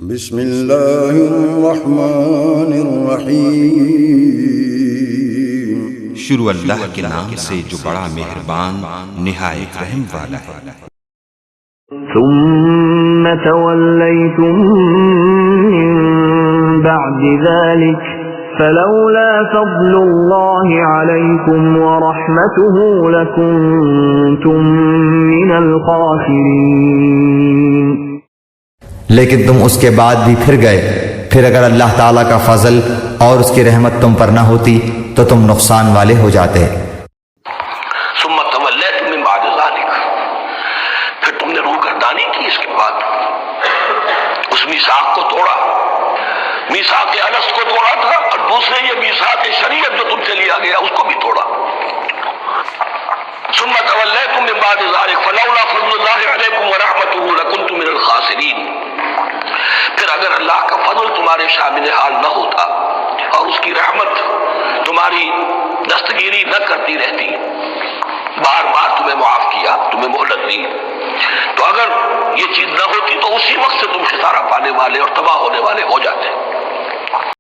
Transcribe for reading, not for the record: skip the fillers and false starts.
بسم اللہ الرحمن الرحیم، شروع اللہ کے نام سے جو بڑا مہربان نہایت رحم والا ہے۔ ثم تولیتم من بعد ذلك فلولا فضل اللہ علیکم ورحمته لکنتم من الخاسرین۔ لیکن تم اس کے بعد بھی پھر گئے، پھر اگر اللہ تعالیٰ کا فضل اور اس کی رحمت تم پر نہ ہوتی تو تم نقصان والے ہو جاتے۔ ثم تولیتم من بعد ذلك، پھر تم نے روگردانی کی اس کے بعد، اس میثاق کو توڑا، میثاق الست کو توڑا تھا، اور دوسرے یہ میثاق شریعت جو تم سے لیا گیا اس کو بھی توڑا۔ ثم تولیتم من بعد ذلك فلولا فضل اللہ علیکم ورحمته لکنتم من الخاسرین، پھر اگر اللہ کا فضل تمہارے شامل حال نہ ہوتا اور اس کی رحمت تمہاری دستگیری نہ کرتی رہتی، بار بار تمہیں معاف کیا، تمہیں مہلت دی، تو اگر یہ چیز نہ ہوتی تو اسی وقت سے تم خسارہ پانے والے اور تباہ ہونے والے ہو جاتے۔